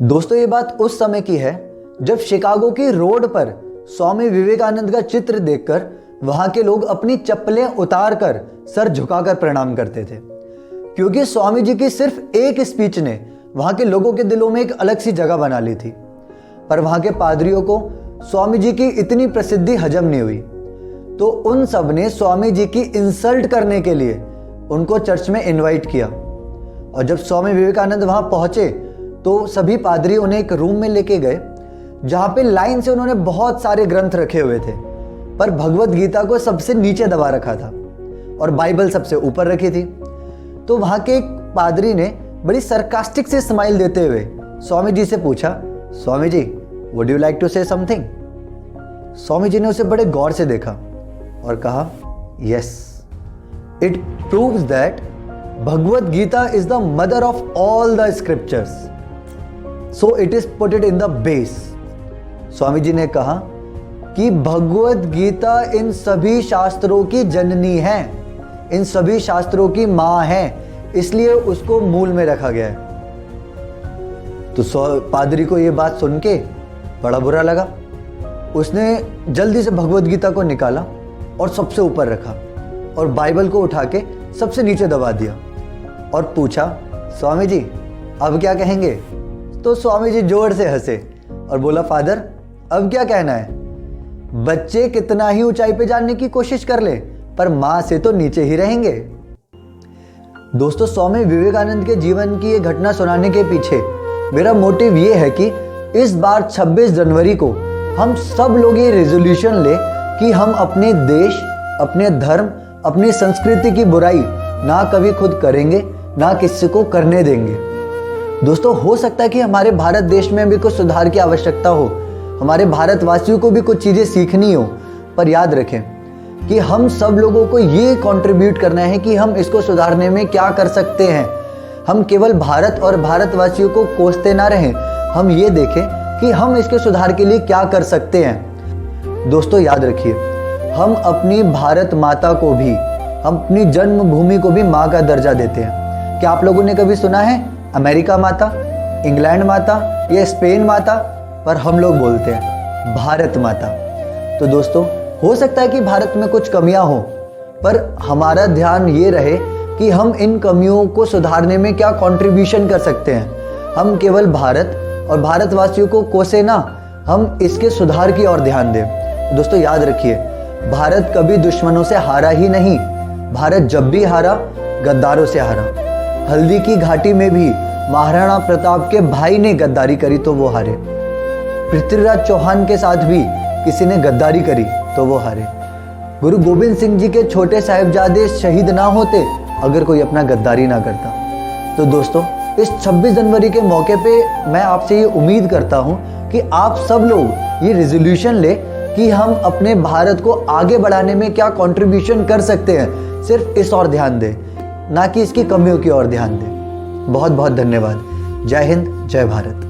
दोस्तों ये बात उस समय की है जब शिकागो की रोड पर स्वामी विवेकानंद का चित्र देखकर वहां के लोग अपनी चप्पलें उतार कर सर झुकाकर प्रणाम करते थे, क्योंकि स्वामी जी की सिर्फ एक स्पीच ने वहां के लोगों के दिलों में एक अलग सी जगह बना ली थी। पर वहां के पादरियों को स्वामी जी की इतनी प्रसिद्धि हजम नहीं हुई, तो उन सब ने स्वामी जी की इंसल्ट करने के लिए उनको चर्च में इनवाइट किया। और जब स्वामी विवेकानंद वहां पहुंचे तो सभी पादरी उन्हें एक रूम में लेके गए, जहां पे लाइन से उन्होंने बहुत सारे ग्रंथ रखे हुए थे, पर भगवत गीता को सबसे नीचे दबा रखा था और बाइबल सबसे ऊपर रखी थी। तो वहां के एक पादरी ने बड़ी सरकास्टिक से स्माइल देते हुए स्वामी जी से पूछा, Swami ji would you like to say something? Swami ji ने उसे बड़े गौर से देखा और कहा, yes, it proves that Bhagavad Gita is the mother of all the scriptures, so it is put it in the base. Swami ji ने कहा कि भगवत गीता इन सभी शास्त्रों की जननी है, इन सभी शास्त्रों की मां है, इसलिए उसको मूल में रखा गया है। तो पादरी को यह बात सुन के बड़ा बुरा लगा। उसने जल्दी से भगवत गीता को निकाला और सबसे ऊपर रखा और बाइबल को उठा के सबसे नीचे दबा दिया और पूछा, स्वामी जी अब क्या कहेंगे? तो स्वामी जी जोर से हंसे और बोला, फादर अब क्या कहना है, बच्चे कितना ही ऊंचाई पे जाने की कोशिश कर ले पर मां से तो नीचे ही रहेंगे। दोस्तों, स्वामी विवेकानंद के जीवन की ये घटना सुनाने के पीछे मेरा मोटिव ये है कि इस बार 26 जनवरी को हम सब लोग ये रेजोल्यूशन ले कि हम अपने देश, अपने धर्म, अपनी संस्कृति की बुराई ना कभी खुद करेंगे, ना किसी को करने देंगे। दोस्तों, हो सकता है कि हमारे भारत देश में भी कुछ सुधार की आवश्यकता हो, हमारे भारतवासियों को भी कुछ चीज़ें सीखनी हो, पर याद रखें कि हम सब लोगों को ये कंट्रीब्यूट करना है कि हम इसको सुधारने में क्या कर सकते हैं। हम केवल भारत और भारतवासियों को कोसते ना रहें, हम ये देखें कि हम इसके सुधार के लिए क्या कर सकते हैं। दोस्तों याद रखिए, हम अपनी भारत माता को भी, हम अपनी जन्मभूमि को भी माँ का दर्जा देते हैं। क्या आप लोगों ने कभी सुना है अमेरिका माता, इंग्लैंड माता या स्पेन माता? पर हम लोग बोलते हैं भारत माता। तो दोस्तों, हो सकता है कि भारत में कुछ कमियां हो, पर हमारा ध्यान ये रहे कि हम इन कमियों को सुधारने में क्या कंट्रीब्यूशन कर सकते हैं। हम केवल भारत और भारतवासियों को कोसे ना, हम इसके सुधार की ओर ध्यान दें। दोस्तों याद रखिए, भारत कभी दुश्मनों से हारा ही नहीं, भारत जब भी हारा गद्दारों से हारा। हल्दी की घाटी में भी महाराणा प्रताप के भाई ने गद्दारी करी तो वो हारे। पृथ्वीराज चौहान के साथ भी किसी ने गद्दारी करी तो वो हारे। गुरु गोविंद सिंह जी के छोटे साहिबजादे शहीद ना होते अगर कोई अपना गद्दारी ना करता। तो दोस्तों, इस 26 जनवरी के मौके पे मैं आपसे ये उम्मीद करता हूँ कि आप सब लोग ये रेजोल्यूशन ले कि हम अपने भारत को आगे बढ़ाने में क्या कंट्रीब्यूशन कर सकते हैं। सिर्फ इस ओर ध्यान दें, ना कि इसकी कमियों की ओर ध्यान दें। बहुत बहुत धन्यवाद। जय हिंद, जय भारत।